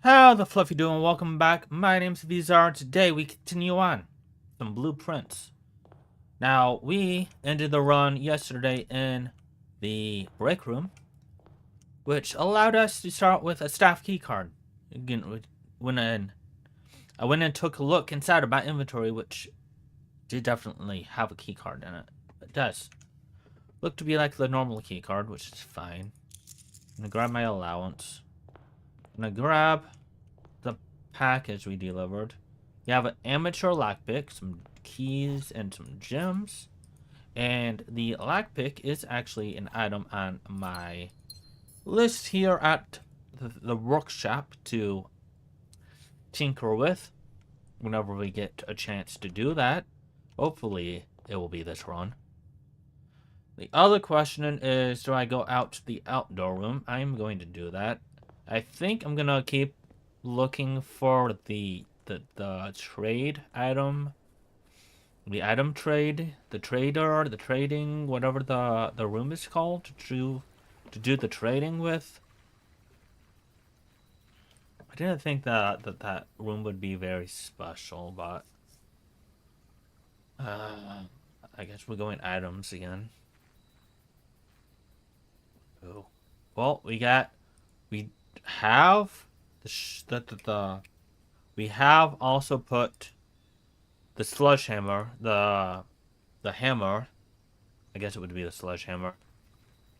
How the fluff you doing? Welcome back. My name's Vezara. Today we continue on some blueprints. Now we ended the run yesterday in the break room, which allowed us to start with a staff key card. Again, I went and took a look inside of my inventory, which did definitely have a key card in it. It does look to be like the normal key card, which is fine. I'm gonna grab my allowance. I'm gonna grab the package we delivered. You have an amateur lockpick, some keys, and some gems. And the lockpick is actually an item on my list here at the workshop to tinker with whenever we get a chance to do that. Hopefully, it will be this run. The other question is, do I go out to the outdoor room? I'm going to do that. I think I'm going to keep looking for the trade item, the item trade, the trader, the trading, whatever the room is called to do the trading with. I didn't think that room would be very special, but I guess we're going items again. Oh, well, we have we have also put the sledgehammer, the hammer, I guess it would be the sledgehammer,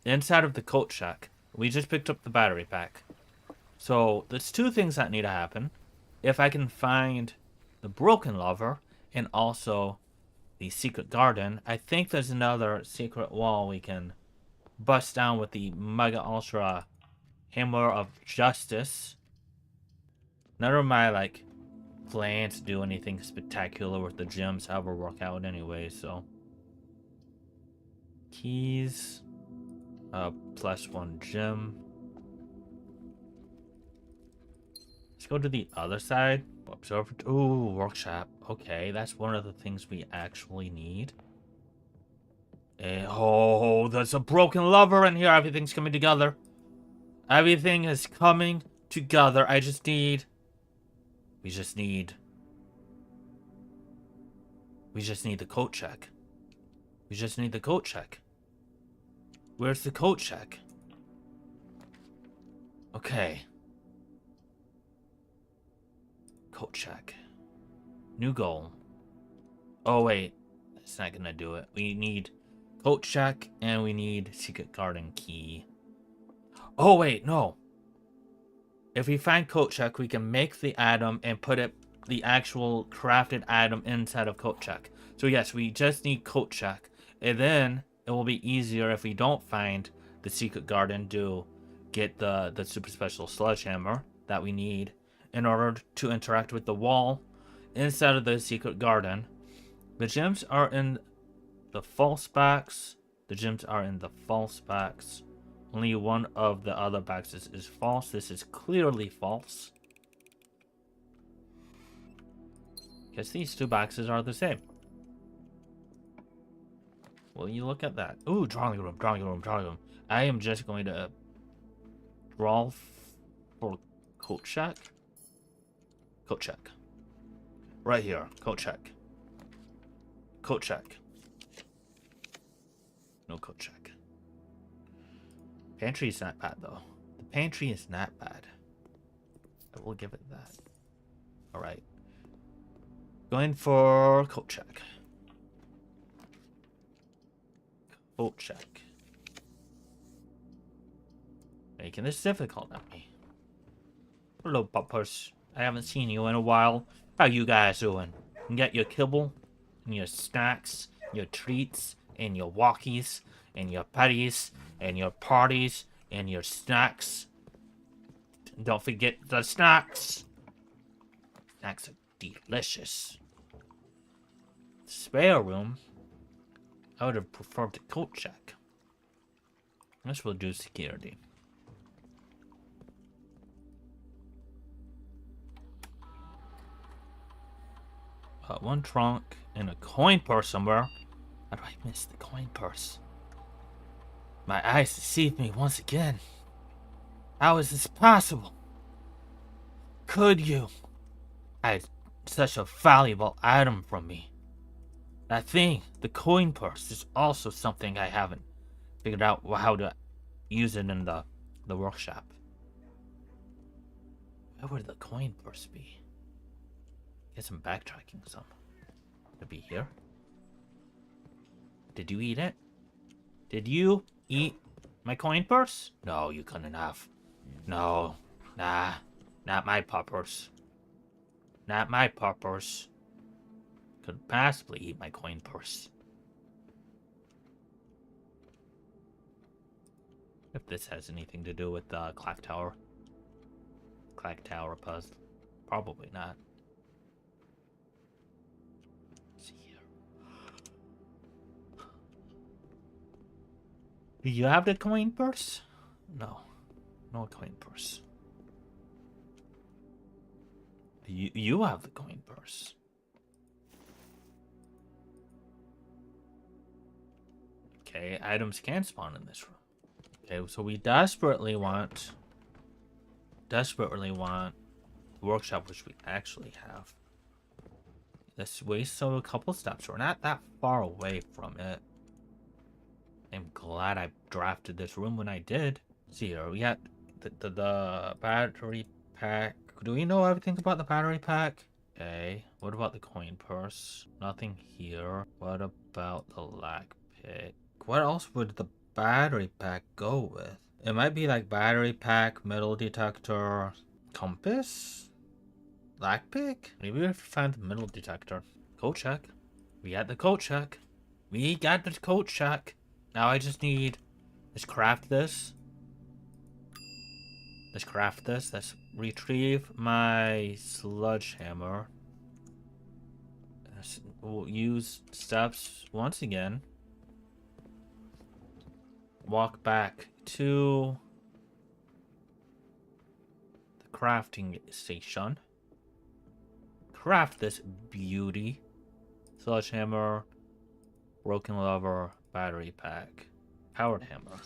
inside of the coat shack. We just picked up the battery pack. So there's two things that need to happen. If I can find the broken lever and also the secret garden, I think there's another secret wall we can bust down with the Mega Ultra Hammer of Justice. None of my plans to do anything spectacular with the gems ever work out anyway, so. Keys. +1 gem. Let's go to the other side. Observatory. Ooh, workshop. Okay, that's one of the things we actually need. Oh, there's a broken lever in here. Everything's coming together. Everything is coming together. We just need the coat check. We just need the coat check. Where's the coat check? Okay. Coat check. New goal. Oh, wait. That's not gonna do it. We need coat check and we need secret garden key. Oh, wait. No. If we find coat check, we can make the item and put the actual crafted item inside of coat check. So yes, we just need coat check. And then it will be easier if we don't find the secret garden to get the super special sledgehammer that we need in order to interact with the wall inside of the secret garden. The gems are in the false box. The gems are in the false box. Only one of the other boxes is false. This is clearly false. Guess these two boxes are the same. Well, you look at that. Ooh, drawing room. I am just going to draw for coat check. Coat check. Right here. Coat check. Coat check. No coat check. Pantry is not bad, though. The pantry is not bad. I will give it that. Alright. Going for coat check. Coat check. Making this difficult on me. Hello, puppers. I haven't seen you in a while. How you guys doing? You got your kibble, and your snacks, your treats, and your walkies, and your putties, and your parties, and your snacks. Don't forget the snacks. Snacks are delicious. Spare room. I would have preferred the coat check. This will do security. One trunk and a coin purse somewhere. How do I miss the coin purse? My eyes deceive me once again. How is this possible? could you hide such a valuable item from me? That thing, the coin purse, is also something I haven't figured out how to use it in the workshop. Where would the coin purse be? Guess I'm backtracking some. Could it be here? Did you eat it? Did you eat my coin purse? No, you couldn't have. No. Nah. Not my puppers. Not my puppers. Could possibly eat my coin purse. If this has anything to do with the clock tower. Clock tower puzzle. Probably not. Let's see here. Do you have the coin purse? No. No coin purse. You have the coin purse. Okay, items can spawn in this room. Okay, so we desperately want the workshop, which we actually have. Let's waste a couple steps. We're not that far away from it. I'm glad I drafted this room when I did. See here, we got the battery pack. Do we know everything about the battery pack? Okay. What about the coin purse? Nothing here. What about the lockpick? What else would the battery pack go with? It might be like battery pack, metal detector, compass, lockpick. Maybe if we find the metal detector. Code check. We got the code check. We got the code check. Now I just need. Let's craft this. Let's craft this. Let's retrieve my sledgehammer. We'll use steps once again. Walk back to the crafting station. Craft this beauty. Sledgehammer, broken lever, battery pack, powered hammer.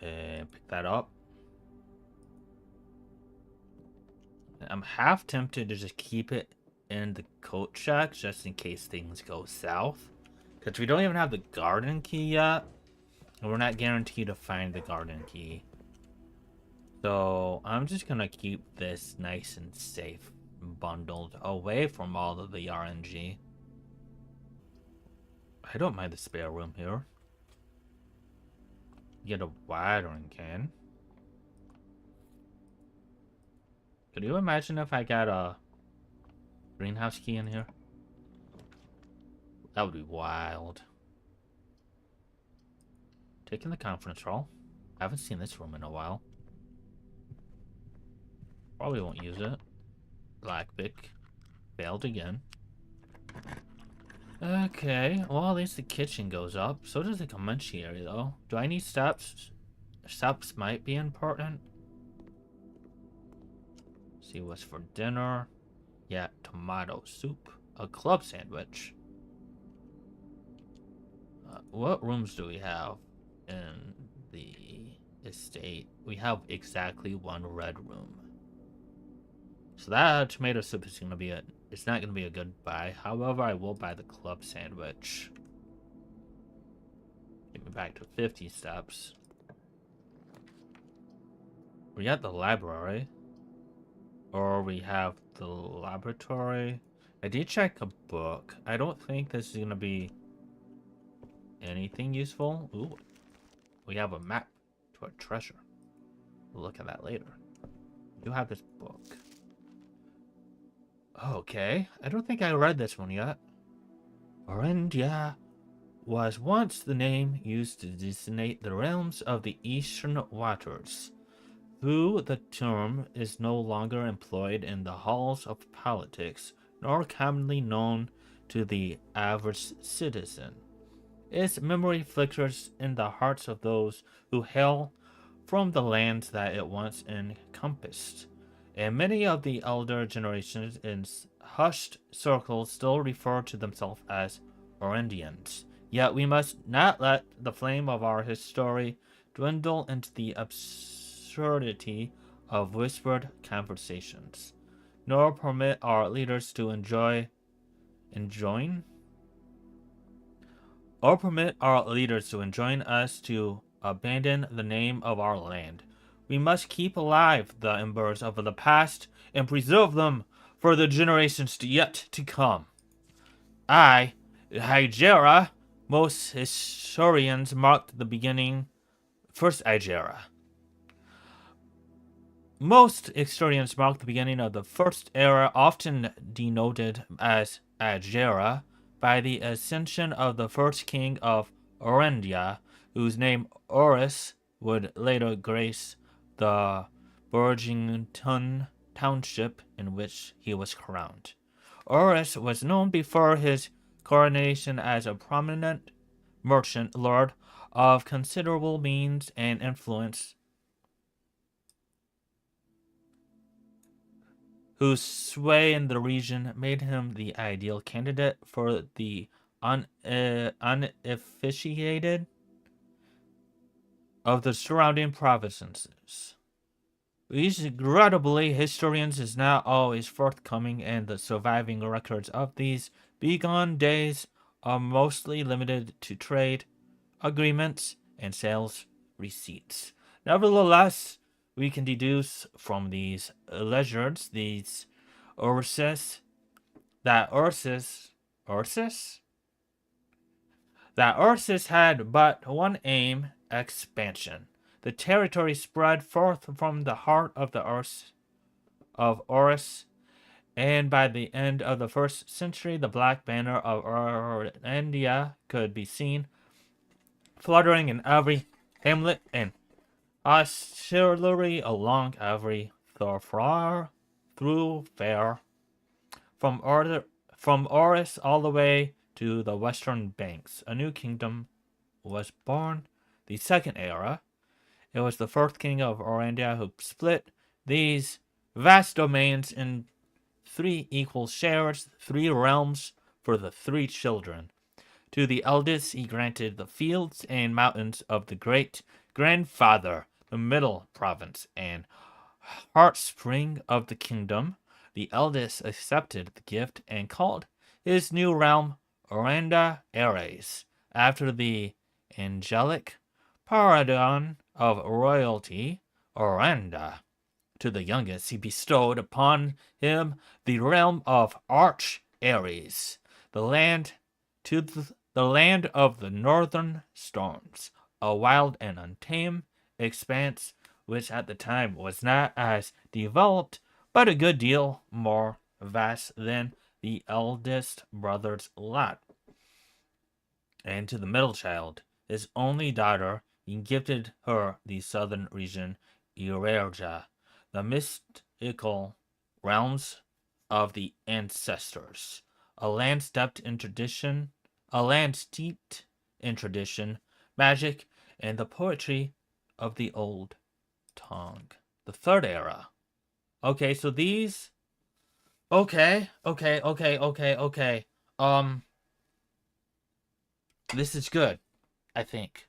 And pick that up. I'm half tempted to just keep it in the coat shack just in case things go south. Because we don't even have the garden key yet. And we're not guaranteed to find the garden key. So I'm just going to keep this nice and safe. Bundled away from all of the RNG. I don't mind the spare room here. Get a watering can. Could you imagine if I got a greenhouse key in here? That would be wild. Taking the conference roll. I haven't seen this room in a while. Probably won't use it. Lockpick. Failed again. Okay, well at least the kitchen goes up. So does the community area though. Do I need steps? Steps might be important. See what's for dinner. Yeah, tomato soup. A club sandwich. What rooms do we have in the estate? We have exactly one red room. So that tomato soup is gonna be it's not gonna be a good buy. However, I will buy the club sandwich. Get me back to 50 steps. We got the library. Or we have the laboratory. I did check a book. I don't think this is gonna be anything useful. Ooh. We have a map to a treasure. We'll look at that later. We do have this book. Okay, I don't think I read this one yet. Orindia was once the name used to designate the realms of the eastern waters. Though the term is no longer employed in the halls of politics, nor commonly known to the average citizen, its memory flickers in the hearts of those who hail from the lands that it once encompassed. And many of the elder generations in hushed circles still refer to themselves as Orindians. Yet we must not let the flame of our history dwindle into the absurdity of whispered conversations, nor permit our leaders to enjoin or permit our leaders to enjoin us to abandon the name of our land. We must keep alive the embers of the past and preserve them for the generations yet to come. I, Hygera, most historians marked the beginning. First, Hygera. Most historians mark the beginning of the first era, often denoted as Agera, by the ascension of the first king of Orendia, whose name Oris would later grace the Burgington township in which he was crowned. Oris was known before his coronation as a prominent merchant lord of considerable means and influence, whose sway in the region made him the ideal candidate for the uninitiated of the surrounding provinces. Regrettably, historians is not always forthcoming, and the surviving records of these bygone days are mostly limited to trade agreements and sales receipts. Nevertheless, we can deduce from these ledgers, these Ursus, that Ursus had but one aim: expansion. The territory spread forth from the heart of the earth of Orus, and by the end of the first century, the black banner of India could be seen fluttering in every hamlet and artillery along every thoroughfare from Orus all the way to the western banks. A new kingdom was born, the second era. It was the first king of Orandia who split these vast domains in three equal shares, three realms for the three children. To the eldest he granted the fields and mountains of the great grandfather, the middle province, and heartspring of the kingdom. The eldest accepted the gift and called his new realm Oranda Ares, after the angelic paragon of royalty, Oranda. To the youngest he bestowed upon him the realm of Arch Ares, the land the land of the northern storms, a wild and untamed expanse which at the time was not as developed, but a good deal more vast than the eldest brother's lot. And to the middle child, his only daughter, he gifted her the southern region, Eurerja, the mystical realms of the ancestors, a land steeped in tradition, magic, and the poetry of the old tongue. The third era. Okay, so these. Okay. This is good, I think.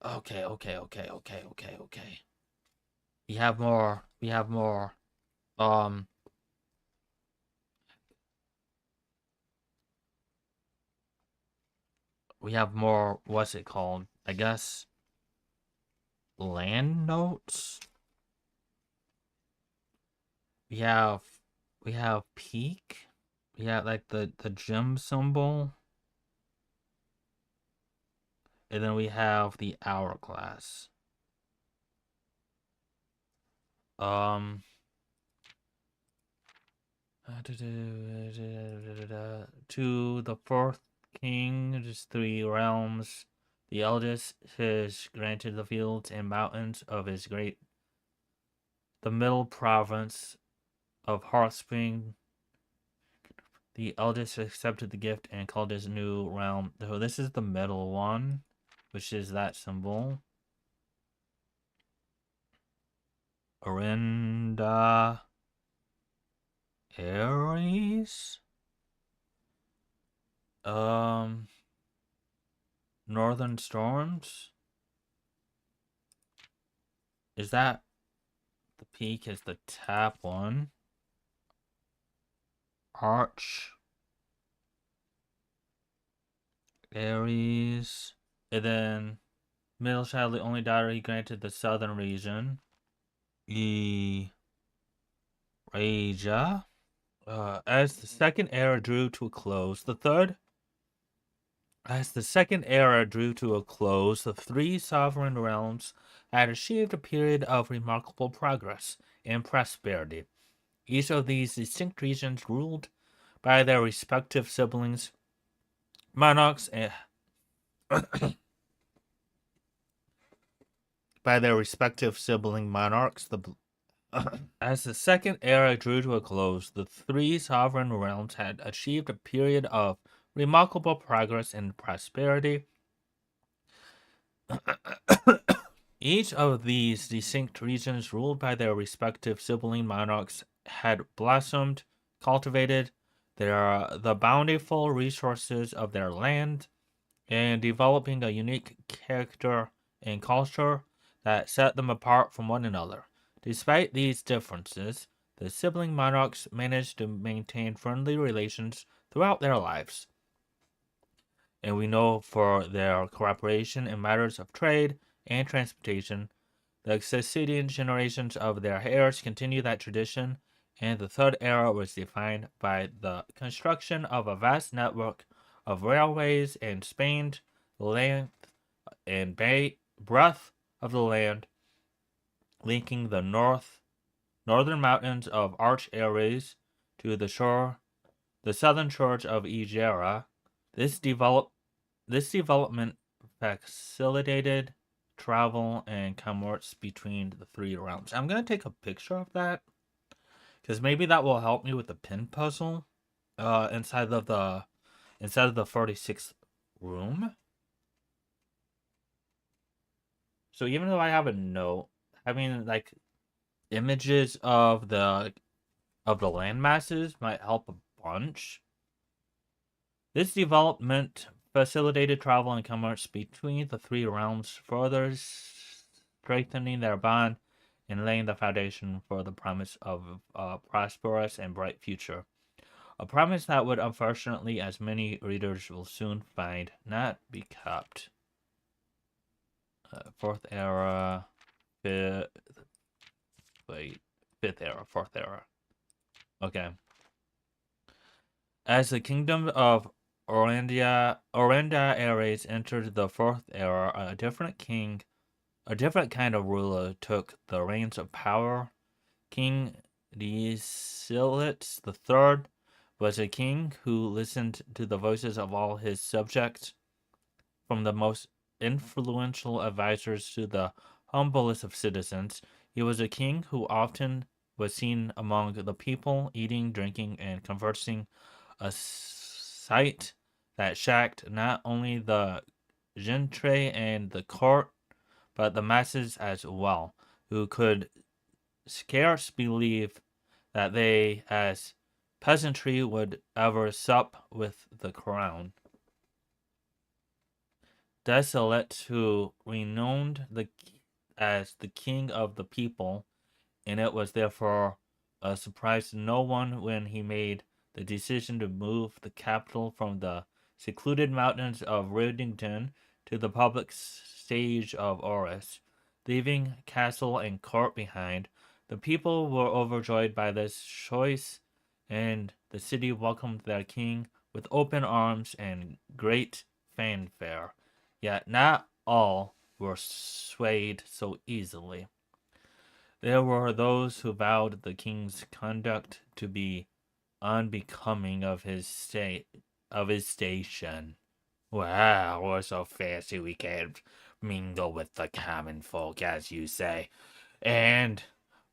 Okay. We have more. Um, we have more. What's it called? I guess land notes. We have peak. We have like the gem symbol, and then we have the hourglass. To the fourth king, just three realms. The eldest is granted the fields and mountains of his great. The middle province of Heartspring. The eldest accepted the gift and called his new realm. So this is the middle one, which is that symbol. Orinda Aries. Northern Storms. Is that the peak is the top one? Arch. Aries. And then middle child, the only daughter he granted the southern region. Raja. As the second era drew to a close, the three sovereign realms had achieved a period of remarkable progress and prosperity. Each of these distinct regions ruled by their respective siblings, monarchs, and by their respective sibling monarchs. As the second era drew to a close, the three sovereign realms had achieved a period of remarkable progress and prosperity. Each of these distinct regions, ruled by their respective sibling monarchs, had blossomed, cultivated the bountiful resources of their land, and developing a unique character and culture that set them apart from one another. Despite these differences, the sibling monarchs managed to maintain friendly relations throughout their lives, and we know for their cooperation in matters of trade and transportation. The succeeding generations of their heirs continue that tradition, and the third era was defined by the construction of a vast network of railways and spanned the length and breadth of the land, linking the northern mountains of Arch Aries to the southern shores of Vezara. This develop this development facilitated travel and commerce between the three realms. I'm gonna take a picture of that because maybe that will help me with the pin puzzle. Inside of the 46th room. So even though I have a note, having like images of the land masses might help a bunch. This development facilitated travel and commerce between the three realms, further strengthening their bond and laying the foundation for the promise of a prosperous and bright future. A promise that would, unfortunately, as many readers will soon find, not be kept. Fourth era, fifth, fifth era, fourth era. Okay. As the kingdom of Orenda Ares entered the fourth era, a different kind of ruler took the reins of power. King Desilits III was a king who listened to the voices of all his subjects, from the most influential advisors to the humblest of citizens. He was a king who often was seen among the people, eating, drinking, and conversing, a sight that shocked not only the gentry and the court, but the masses as well, who could scarce believe that they, as peasantry, would ever sup with the crown. Desolate, who renowned as the king of the people, and it was therefore a surprise to no one when he made the decision to move the capital from the secluded mountains of Ridington to the public stage of Oris, leaving castle and court behind. The people were overjoyed by this choice, and the city welcomed their king with open arms and great fanfare. Yet not all were swayed so easily. There were those who vowed the king's conduct to be unbecoming of his station. Well, we're so fancy we can't mingle with the common folk, as you say, and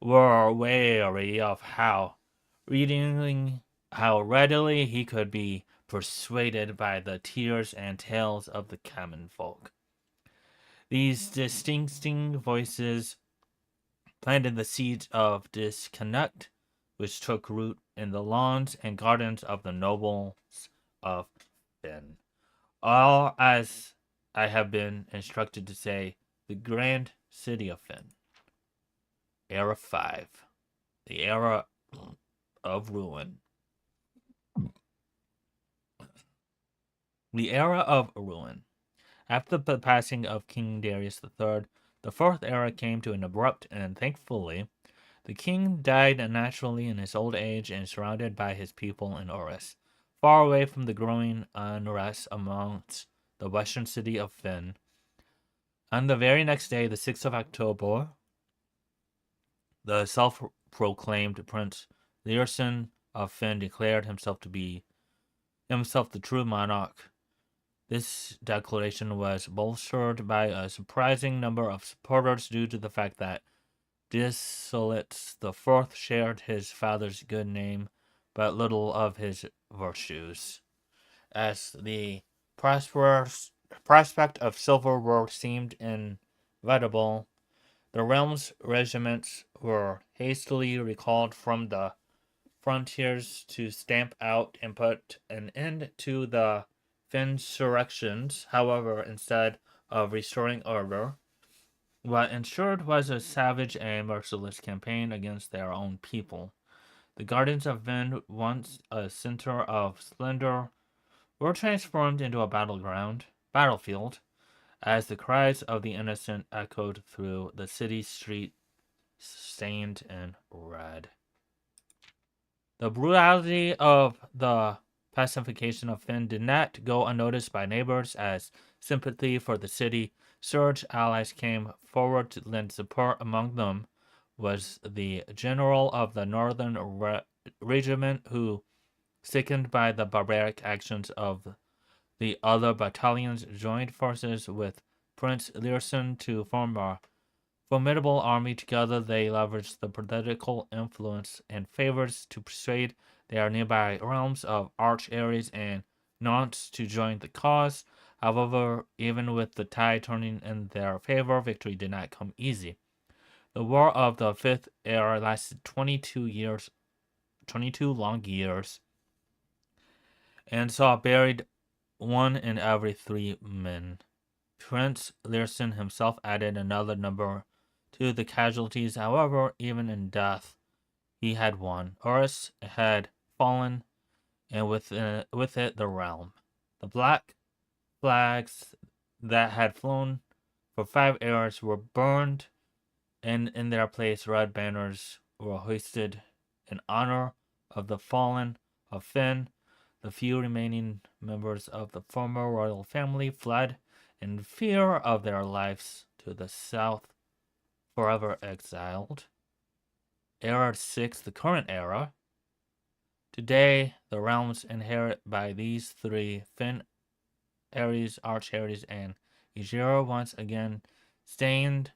were wary of how readily he could be persuaded by the tears and tales of the common folk. These distincting voices planted the seeds of discontent, which took root in the lawns and gardens of the nobles of Finn. All, as I have been instructed to say, the grand city of Finn. Era 5. The Era of Ruin. The Era of Ruin. After the passing of King Darius III, the fourth era came to an abrupt end. Thankfully, the king died naturally in his old age and surrounded by his people in Oris, far away from the growing unrest amongst the western city of Finn. On the very next day, the 6th of October, the self-proclaimed Prince Learson of Finn declared himself the true monarch. This declaration was bolstered by a surprising number of supporters due to the fact that Dissolutes the Fourth shared his father's good name, but little of his virtues. As the prospect of civil war seemed inevitable, the realm's regiments were hastily recalled from the frontiers to stamp out and put an end to the insurrections. However, instead of restoring order, what ensured was a savage and merciless campaign against their own people. The gardens of Vend, once a center of splendor, were transformed into a battlefield, as the cries of the innocent echoed through the city street stained in red. The brutality of the pacification of Finn did not go unnoticed by neighbors as sympathy for the city surged. Allies came forward to lend support. Among them was the general of the northern regiment who, sickened by the barbaric actions of the other battalions, joined forces with Prince Learson to form a formidable army. Together, they leveraged the political influence and favors to persuade their nearby realms of Arch Ares and Nantes to join the cause. However, even with the tide turning in their favor, victory did not come easy. The War of the Fifth Era lasted 22 long years, and saw buried 1 in every 3 men. Prince Learson himself added another number to the casualties. However, even in death, he had won. Oris had fallen, and with it the realm. The black flags that had flown for 5 eras were burned, and in their place red banners were hoisted in honor of the fallen of Finn. The few remaining members of the former royal family fled in fear of their lives to the south, forever exiled. Era 6, the current era. Today, the realms inherited by these 3, Finn, Ares, Arch Ares, and Vezara, once again stand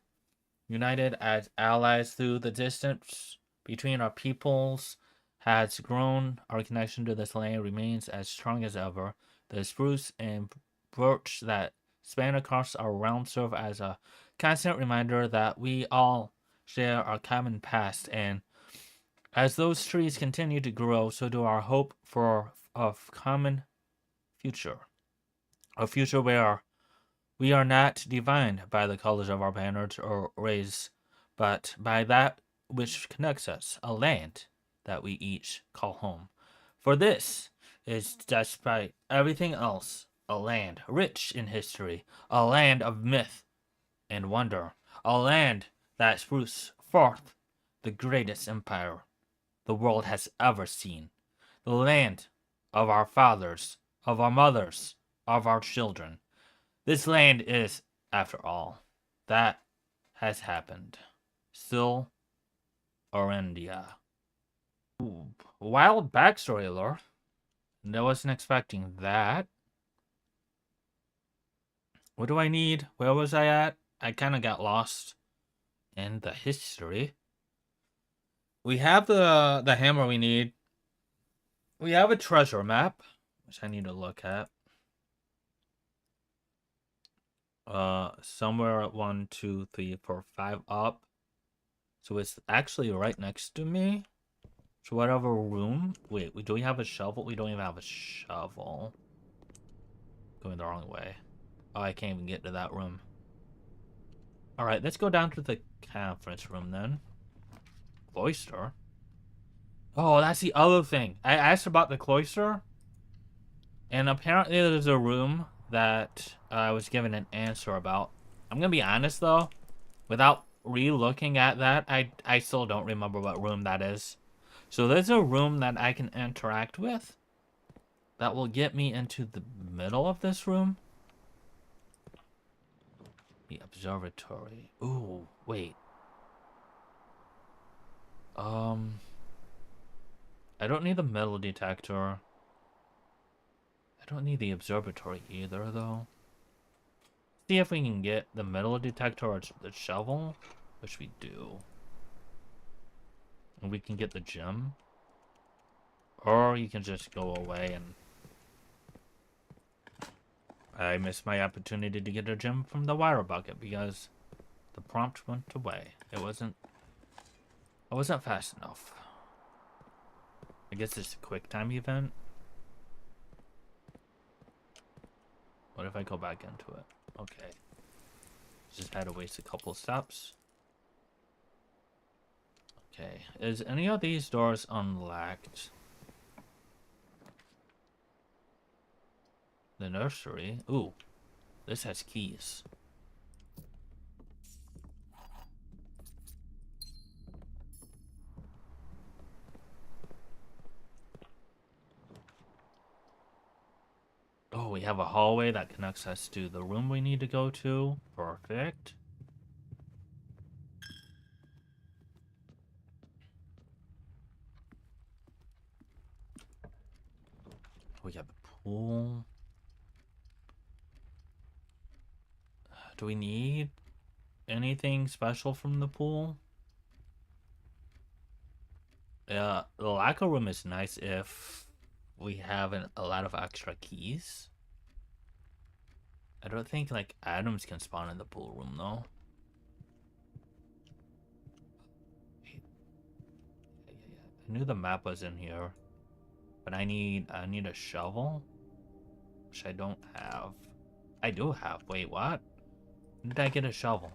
united as allies. Through the distance between our peoples has grown, our connection to this land remains as strong as ever. The spruce and birch that span across our realm serve as a constant reminder that we all share our common past, and as those trees continue to grow, so do our hope for a common future. A future where we are not defined by the colors of our banners or race, but by that which connects us, a land that we each call home. For this is, despite everything else, a land rich in history, a land of myth and wonder, a land that spruces forth the greatest empire the world has ever seen, the land of our fathers, of our mothers, of our children. This land is, after all, that has happened. Still, Orendia. Ooh, wild backstory lore. I wasn't expecting that. What do I need? Where was I at? I kind of got lost in the history. We have the hammer we need. We have a treasure map, which I need to look at. Somewhere at 1, 2, 3, 4, 5 up. So it's actually right next to me. So whatever room. Wait, do we have a shovel? We don't even have a shovel. Going the wrong way. Oh, I can't even get to that room. Alright, let's go down to the conference room then. cloister. Oh, that's the other thing. I asked about the cloister, and apparently there's a room that I was given an answer about. I'm gonna be honest though, without re-looking at that, I still don't remember what room that is. So there's a room that I can interact with that will get me into the middle of this room. The observatory. Ooh, wait. I don't need the metal detector. I don't need the observatory either, though. See if we can get the metal detector or the shovel, which we do. And we can get the gem. Or you can just go away and... I missed my opportunity to get a gem from the wire bucket because the prompt went away. I wasn't fast enough. I guess it's a quick time event. What if I go back into it? Okay. Just had to waste a couple of steps. Okay. Is any of these doors unlocked? The nursery? Ooh. This has keys. Oh, we have a hallway that connects us to the room we need to go to. Perfect. We got the pool. Do we need anything special from the pool? The locker room is nice if we have a lot of extra keys. I don't think, like, items can spawn in the pool room, though. I knew the map was in here. But I need a shovel, which I don't have. I do have. Wait, what? When did I get a shovel?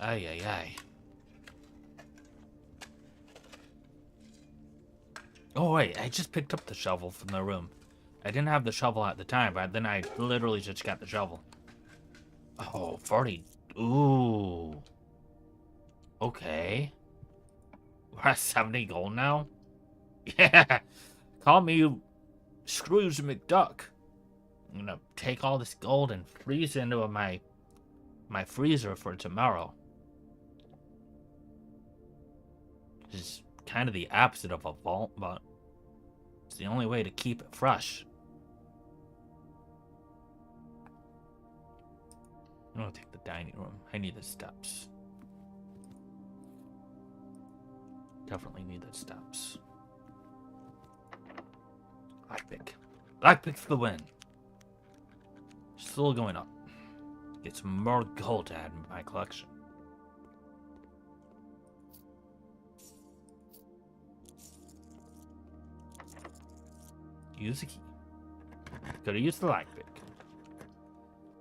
Ay, ay, ay. Oh, wait. I just picked up the shovel from the room. I didn't have the shovel at the time, but then I literally just got the shovel. Oh, 40. Ooh. Okay. We're at 70 gold now? Yeah. Call me Scrooge McDuck. I'm gonna take all this gold and freeze it into my freezer for tomorrow. This is kind of the opposite of a vault, but it's the only way to keep it fresh. I'm gonna take the dining room. I need the steps. Definitely need the steps. Lockpick. Lockpick for the win. Still going up. Get some more gold to add in my collection. Use the key. Could have used the lockpick.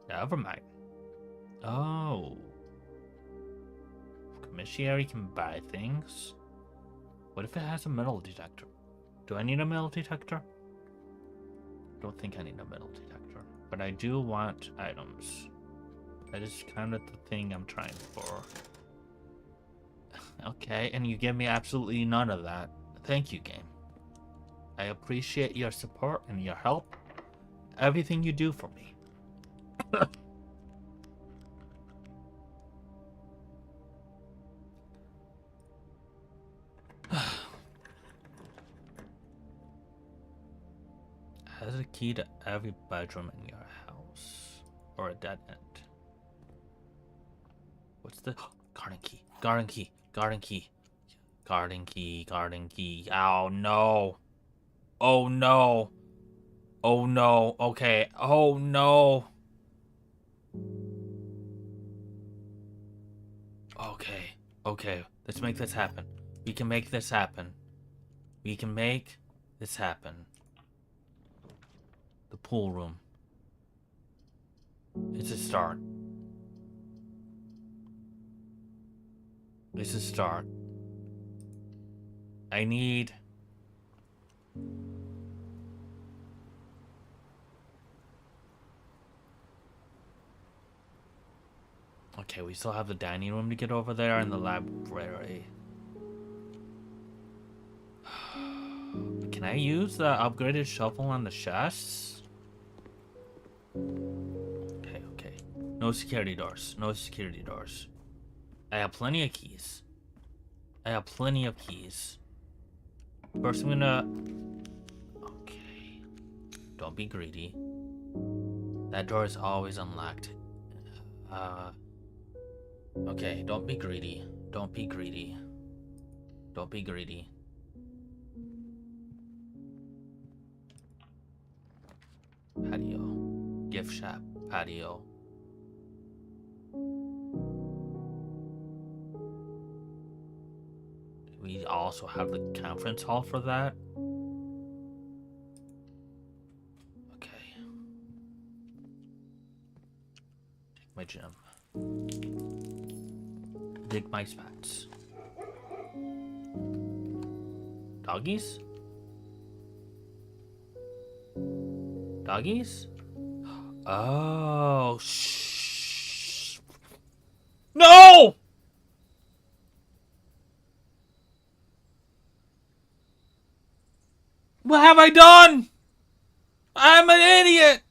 Never mind. Oh. Commissary can buy things. What if it has a metal detector? Do I need a metal detector? Don't think I need a metal detector. But I do want items. That is kind of the thing I'm trying for. Okay, and you give me absolutely none of that. Thank you, game. I appreciate your support and your help. Everything you do for me. Has a key to every bedroom in your house. Or a dead end. What's the... Garden key. Garden key. Garden key. Garden key. Garden key. Oh, no. Oh, no. Oh, no. Okay. Oh, no. Okay. Okay. Let's make this happen. We can make this happen. We can make this happen. The pool room. It's a start. This is start. I need... Okay, we still have the dining room to get over there and the library. Can I use the upgraded shovel on the chests? Okay, okay. No security doors. No security doors. I have plenty of keys. I have plenty of keys. First, I'm gonna... Okay. Don't be greedy. That door is always unlocked. Okay, don't be greedy. Don't be greedy. Don't be greedy. Patio. Gift shop. Patio. We also have the conference hall for that. Okay. Take my gem. Dig my spots. Doggies? Doggies? Oh, shh. No! What have I done? I'm an idiot!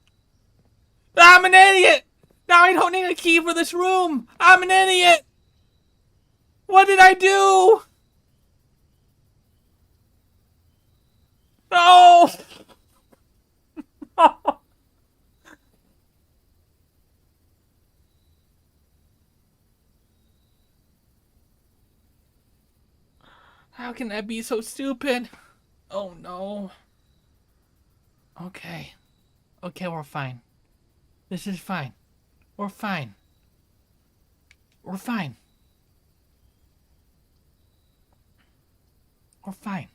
I'm an idiot! Now I don't need a key for this room! I'm an idiot! What did I do? No! How can that be so stupid? Oh no. Okay. Okay, we're fine. This is fine. We're fine. We're fine. We're fine.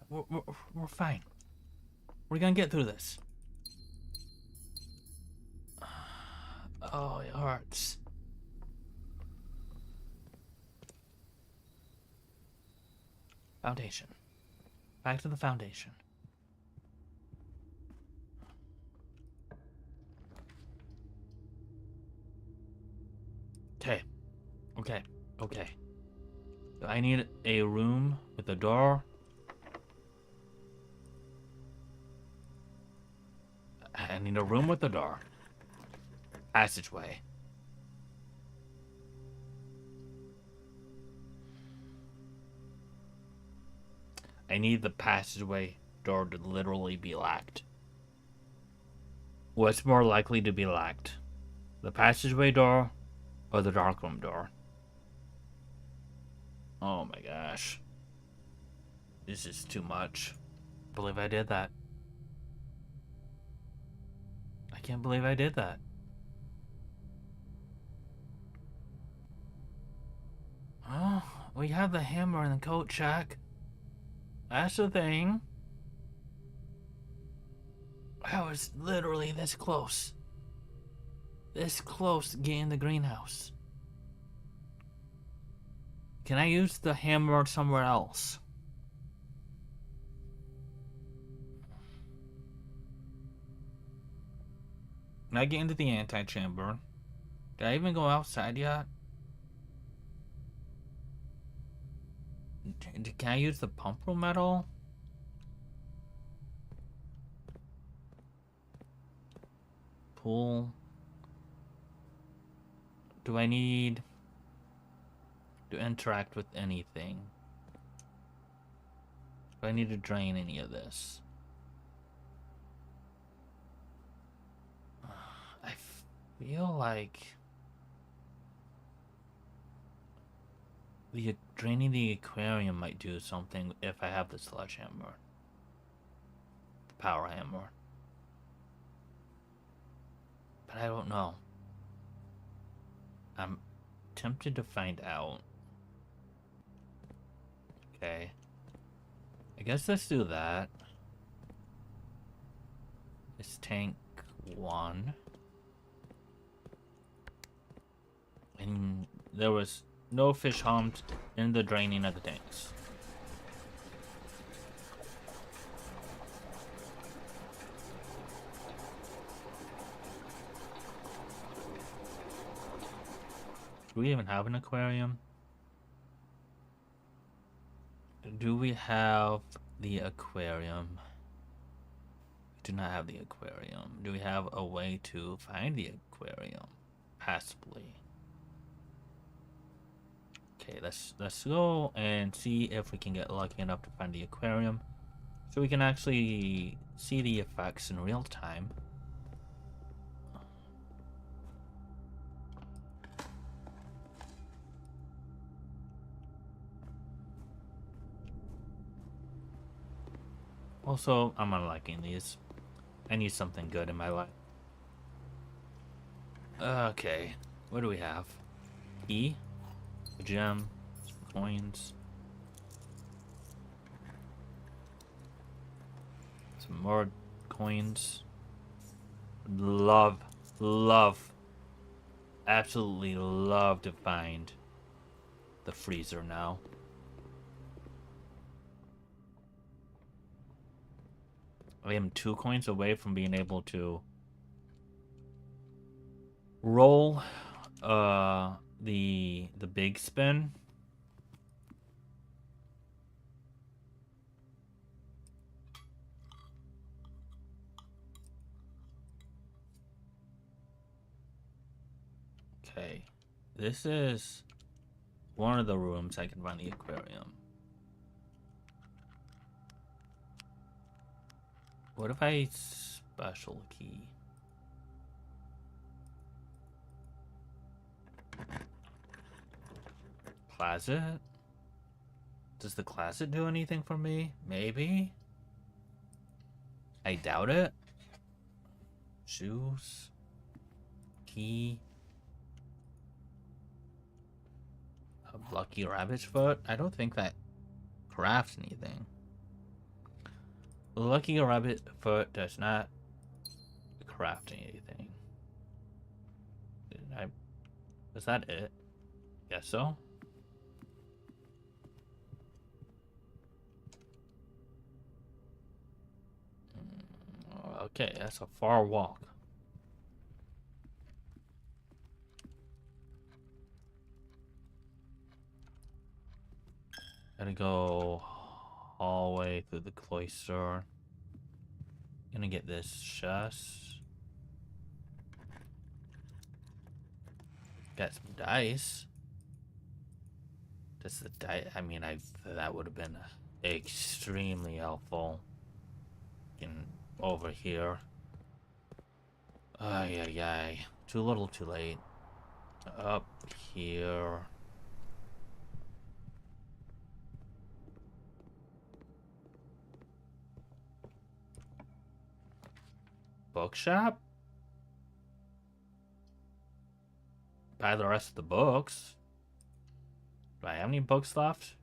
We're fine. We're gonna get through this. Oh, it hurts. Foundation. Back to the foundation. Okay. Okay. Okay. So I need a room with a door. I need a room with a door. Passageway. I need the passageway door to literally be locked. What's more likely to be locked? The passageway door or the darkroom door? Oh my gosh. This is too much. I believe I did that. I can't believe I did that. Oh, we have the hammer in the coat shack. That's the thing. I was literally this close. This close to getting the greenhouse. Can I use the hammer somewhere else? Can I get into the antechamber? Did I even go outside yet? Can I use the pump room at all? Pool. Do I need to interact with anything? Do I need to drain any of this? I feel like draining the aquarium might do something if I have the sledgehammer. The power hammer. But I don't know. I'm tempted to find out. Okay. I guess let's do that. It's tank 1. And there was No fish harmed in the draining of the tanks. Do we even have an aquarium? Do we have the aquarium? We do not have the aquarium. Do we have a way to find the aquarium? Possibly. Okay, let's go and see if we can get lucky enough to find the aquarium, so we can actually see the effects in real time. Also, I'm not liking these. I need something good in my life. Okay, what do we have? E, a gem, some coins, some more coins. Love, absolutely love to find the freezer now. I am 2 coins away from being able to roll the big spin. Okay, this is one of the rooms I can find the aquarium. What if I special key? Closet? Does the closet do anything for me? Maybe? I doubt it. Shoes? Key? A lucky rabbit's foot? I don't think that crafts anything. The lucky rabbit foot does not craft anything. Was that it? Guess so. Okay, that's a far walk. Gotta go all the way through the cloister. Gonna get this chest. Got some dice. Just the dice. I mean, that would have been extremely helpful. In over here. Ay, ay, ay. Too little, too late. Up here. Bookshop? Buy the rest of the books. Do I have any books left?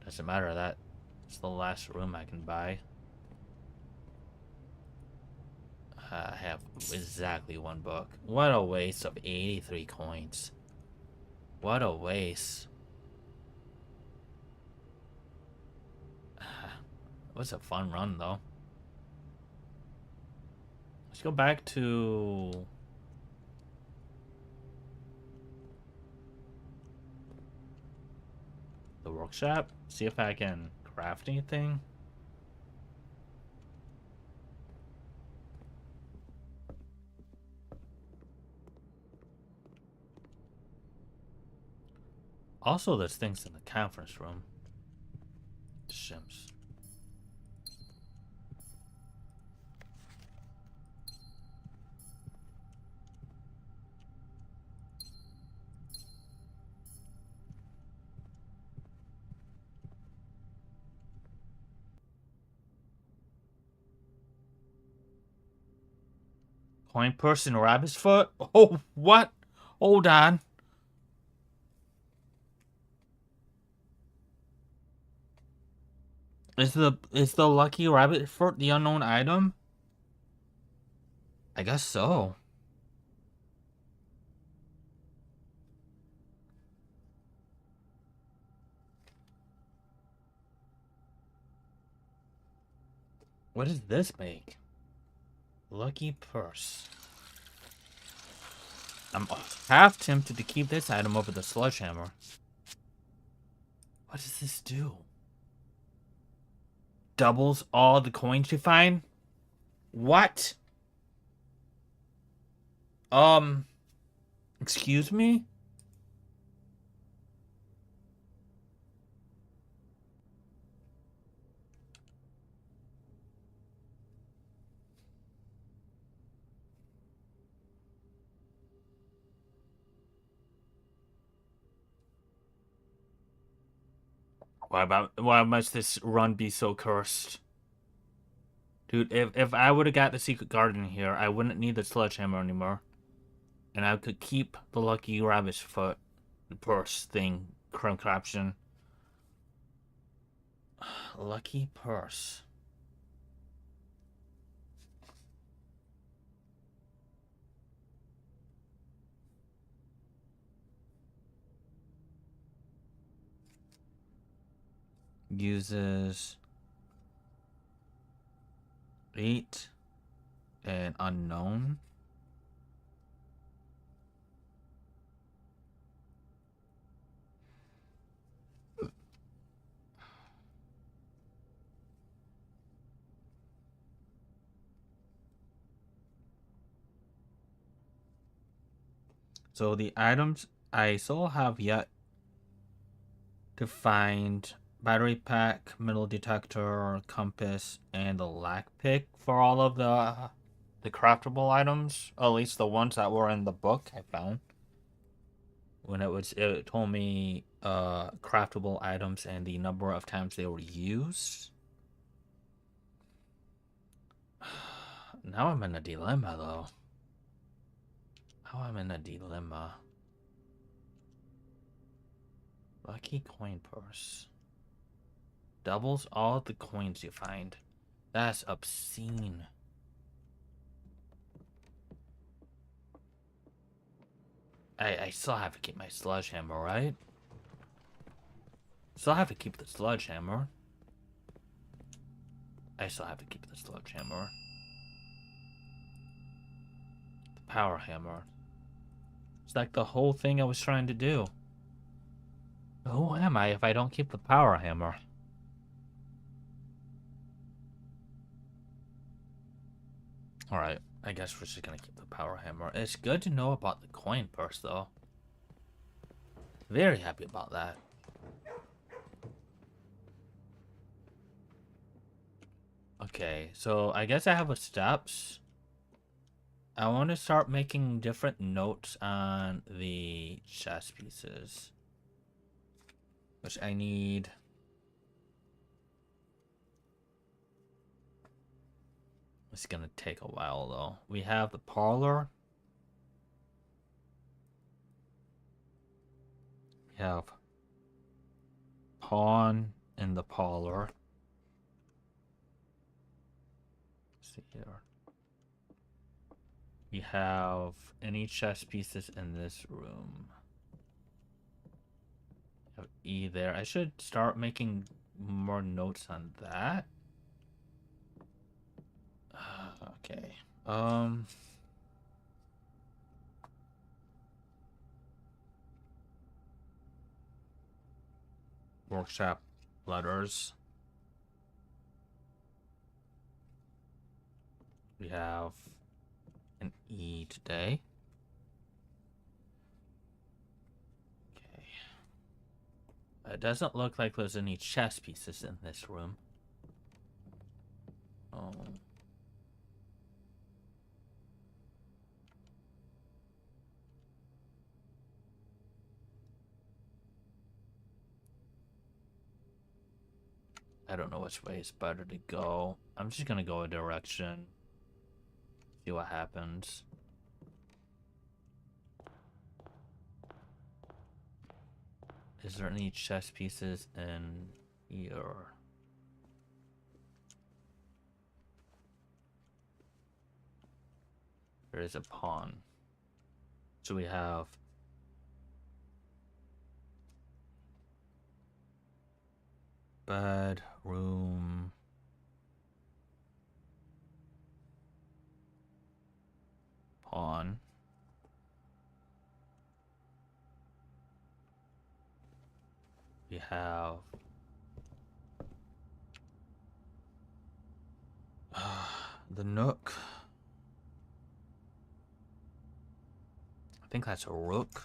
Doesn't matter, that's the last room I can buy. I have exactly 1 book. What a waste of 83 coins. What a waste. It was a fun run, though. Let's go back to the workshop. See if I can craft anything. Also, there's things in the conference room. Shims. Coin purse and rabbit's foot? Oh, what? Hold on. Is the lucky rabbit foot the unknown item? I guess so. What does this make? Lucky purse. I'm half tempted to keep this item over the sledgehammer. What does this do? Doubles all the coins you find? What? Excuse me? Why must this run be so cursed? Dude, if I would have got the secret garden here, I wouldn't need the sledgehammer anymore. And I could keep the lucky rabbit's foot purse thing contraption. Lucky purse. Uses 8 and unknown. So the items I still have yet to find: battery pack, metal detector, compass, and the lack pick for all of the craftable items. At least the ones that were in the book I found. When it told me craftable items and the number of times they were used. Now I'm in a dilemma though. Now I'm in a dilemma. Lucky coin purse. Doubles all the coins you find. That's obscene. I still have to keep my sledgehammer, right? Still have to keep the sledgehammer. I still have to keep the sledgehammer. The power hammer. It's like the whole thing I was trying to do. Who am I if I don't keep the power hammer? Alright, I guess we're just gonna keep the power hammer. It's good to know about the coin purse, though. Very happy about that. Okay, so I guess I have a steps. I want to start making different notes on the chess pieces. Which I need. It's gonna take a while though. We have the parlor. We have pawn in the parlor. Let's see here. We have any chess pieces in this room. We have E there. I should start making more notes on that. Okay. Workshop letters. We have an E today. Okay. It doesn't look like there's any chess pieces in this room. Oh. I don't know which way is better to go. I'm just gonna go a direction. See what happens. Is there any chess pieces in here? There is a pawn. So we have bedroom. We have the Nook. I think that's a rook.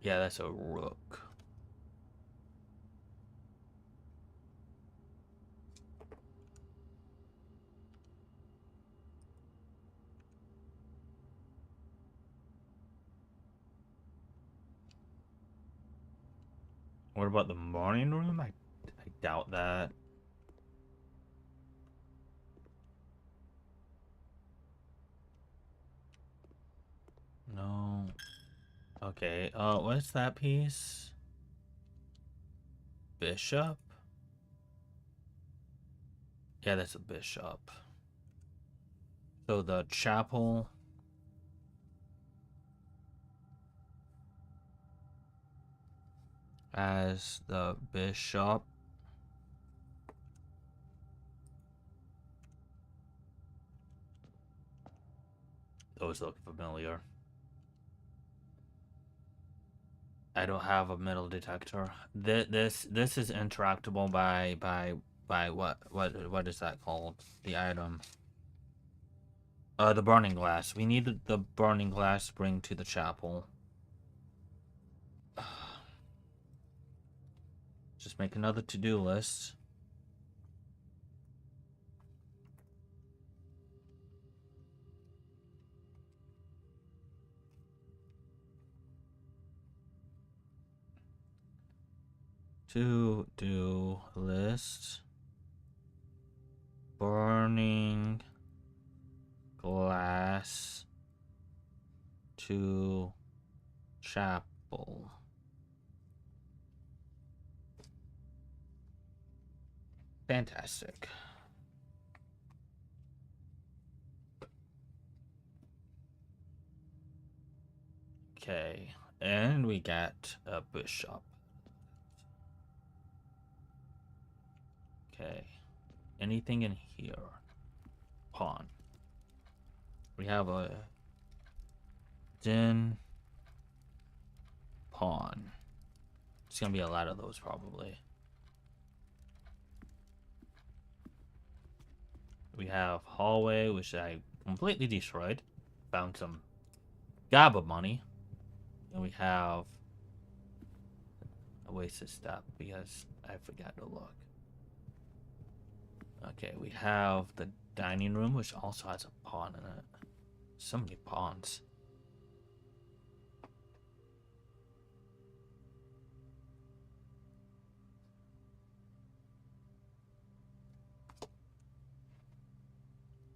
Yeah, that's a rook. What about the morning room? I doubt that. No. Okay, what's that piece? Bishop? Yeah, that's a bishop. So the chapel as the bishop. Those look familiar. I don't have a metal detector. This is interactable by what is that called? The item. The burning glass. We need the burning glass to bring to the chapel. Just make another to-do list. To-do list. Burning glass to chapel. Fantastic. Okay, and we got a bishop. Okay, anything in here? Pawn. We have a din pawn. It's gonna be a lot of those probably. We have hallway, which I completely destroyed. Found some GABA money. And we have a wasted step because I forgot to look. Okay, we have the dining room, which also has a pawn in it. So many pawns.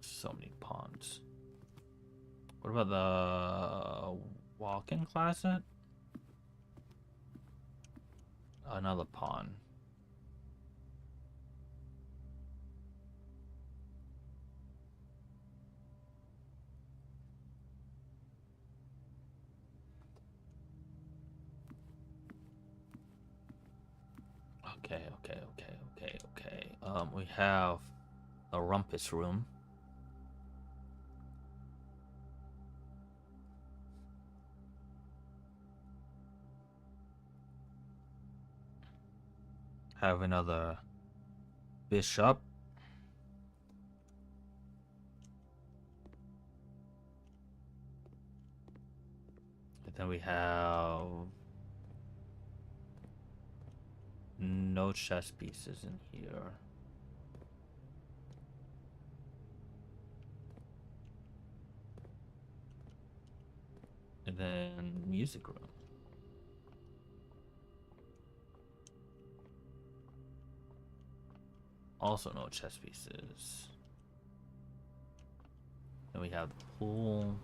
So many pawns. What about the walk-in closet? Another pawn. Okay. We have a rumpus room. Have another bishop. And then we have no chess pieces in here. And then music room. Also no chess pieces. Then we have the pool.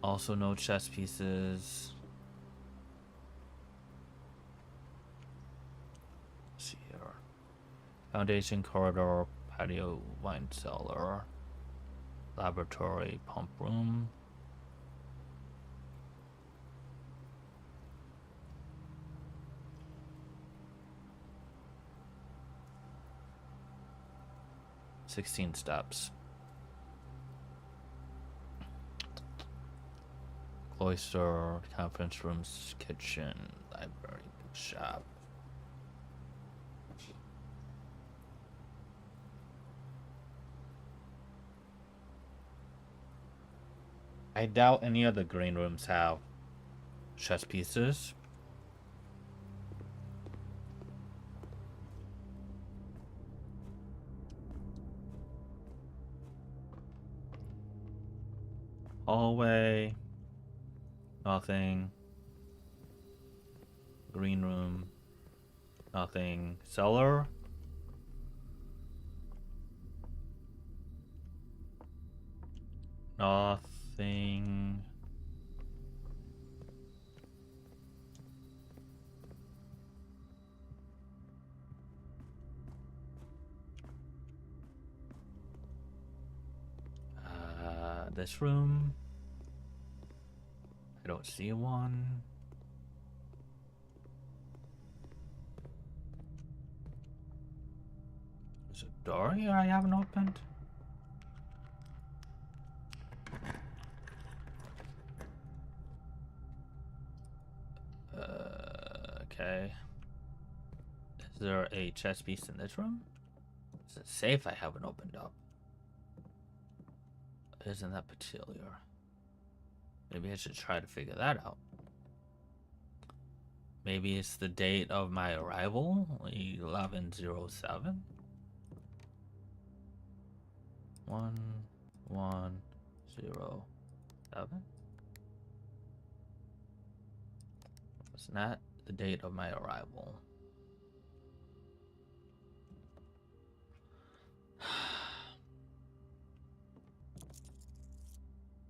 Also no chess pieces. Let's see here. Foundation corridor, patio, wine cellar, laboratory, pump room. 16 steps. Cloister, conference rooms, kitchen, library, shop. I doubt any of the green rooms have chess pieces. Hallway. Nothing. Green room. Nothing. Cellar. Nothing. This room. I don't see one. There's a door here I haven't opened. Okay. Is there a chess piece in this room? Is it safe I haven't opened up? Isn't that peculiar? Maybe I should try to figure that out. Maybe it's the date of my arrival, 1107. 1107. It's not the date of my arrival.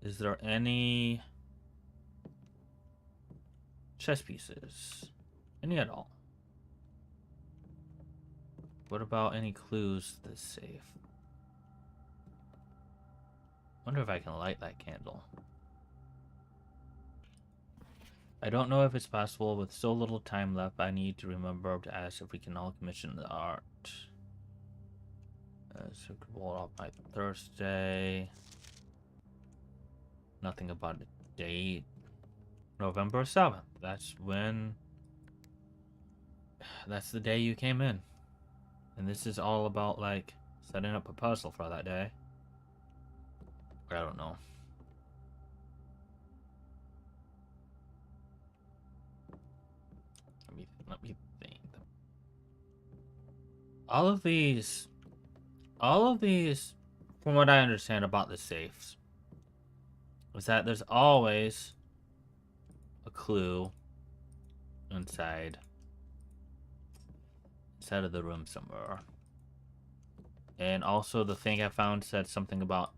Is there any chess pieces? Any at all? What about any clues to this safe? Wonder if I can light that candle. I don't know if it's possible. With so little time left, I need to remember to ask if we can all commission the art. So roll off by Thursday. Nothing about a date. November 7th. That's when... That's the day you came in. And this is all about, like, setting up a puzzle for that day. I don't know. Let me think. All of these, from what I understand about the safes, is that there's always a clue inside of the room somewhere. And also the thing I found said something about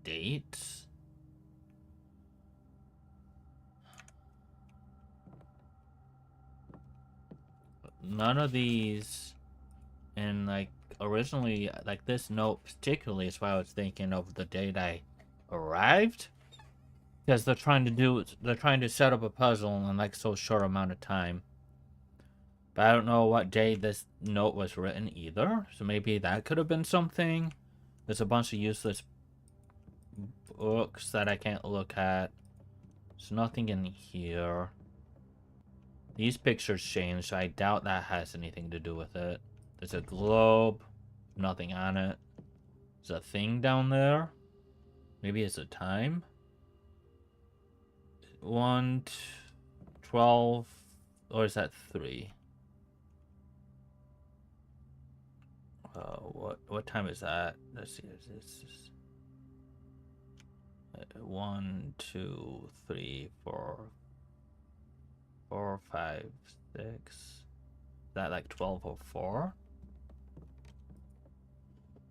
dates. None of these, and like originally, like this note particularly is why I was thinking of the date I arrived, because they're trying to set up a puzzle in like so short amount of time. But I don't know what day this note was written either, so maybe that could have been something. There's a bunch of useless books that I can't look at. There's nothing in here. These pictures changed, so I doubt that has anything to do with it. There's a globe, nothing on it. There's a thing down there. Maybe it's a time. 1, 12, or is that 3? What time is that? Let's see. It's 1, 2, 3, 4, 5, 6. Is that like 12:04?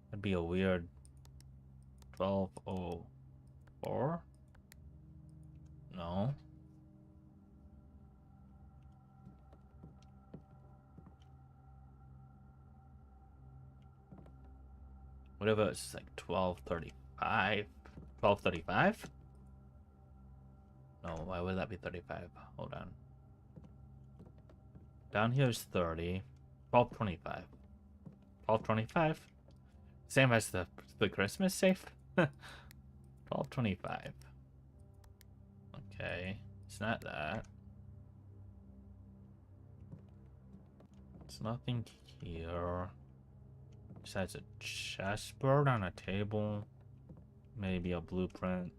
That'd be a weird 12:04. No. What if it's like 12:35? 12:35? No, why would that be 35? Hold on. Down here is 30. 12:25. 12:25? Same as the Christmas safe. 1225. Okay, it's not that. It's nothing here. Besides a chessboard on a table. Maybe a blueprint.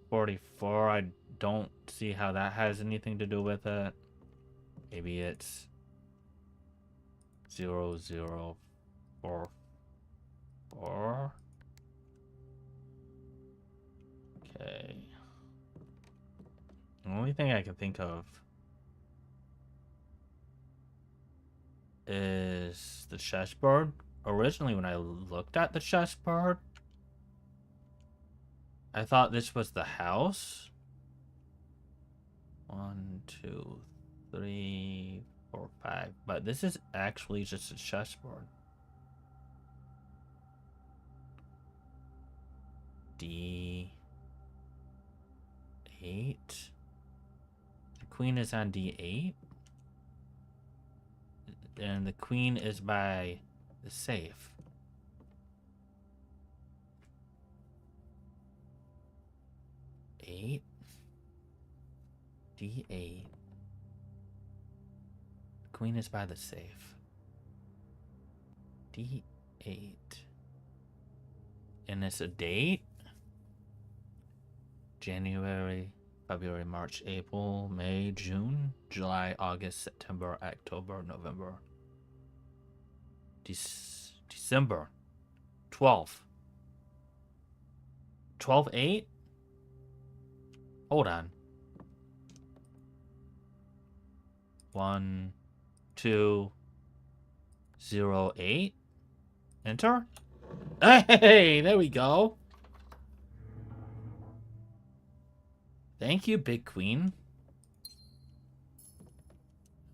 44, I don't see how that has anything to do with it. Maybe it's 0044. Okay. The only thing I can think of is the chessboard. Originally, when I looked at the chessboard, I thought this was the house. 1, 2, 3, 4, 5. But this is actually just a chessboard. D8. The queen is on D8. And the queen is by the safe. D8. The queen is by the safe. D8. And it's a date? January, February, March, April, May, June, July, August, September, October, November. December. 12. 12-8? Hold on. 1, 2, 0, 8. Enter. Hey, there we go. Thank you, Big Queen.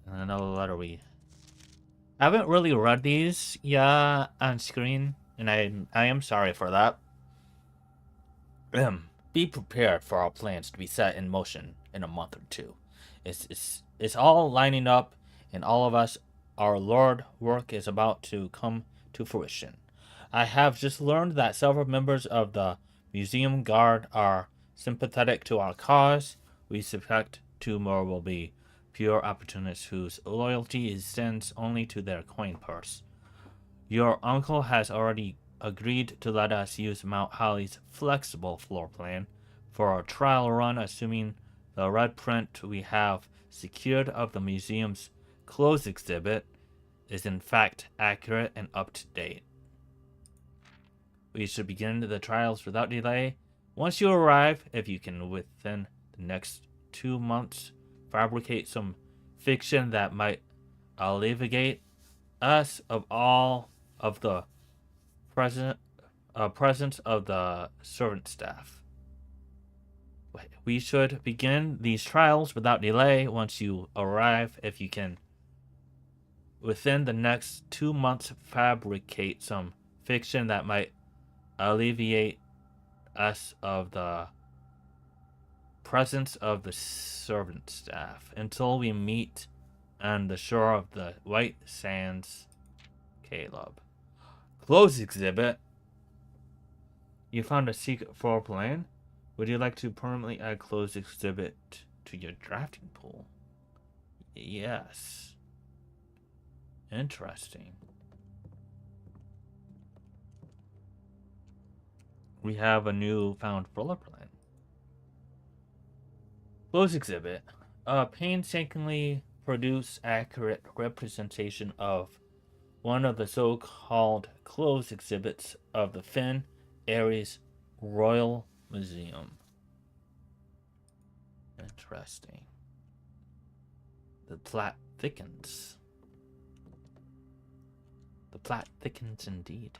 And another letter we haven't really read these on screen, and I am sorry for that. Be prepared for our plans to be set in motion in a month or two. It's all lining up, and all of us, our Lord work is about to come to fruition. I have just learned that several members of the Museum Guard are sympathetic to our cause. We suspect 2 more will be pure opportunists whose loyalty extends only to their coin purse. Your uncle has already agreed to let us use Mount Holly's flexible floor plan for our trial run, assuming the red print we have secured of the museum's closed exhibit is in fact accurate and up to date. We should begin the trials without delay. Once you arrive, if you can within the next 2 months fabricate some fiction that might alleviate us of all of the presence of the servant staff. We should begin these trials without delay once you arrive. If you can within the next 2 months fabricate some fiction that might alleviate us of the presence of the servant staff until we meet on the shore of the White Sands, Caleb. Closed exhibit. You found a secret floor plan. Would you like to permanently add closed exhibit to your drafting pool? Yes. Interesting. We have a new found floor plan. Closed exhibit. A painstakingly produced accurate representation of one of the so-called closed exhibits of the Finn Ares Royal Museum. Interesting. The plot thickens. The plot thickens indeed.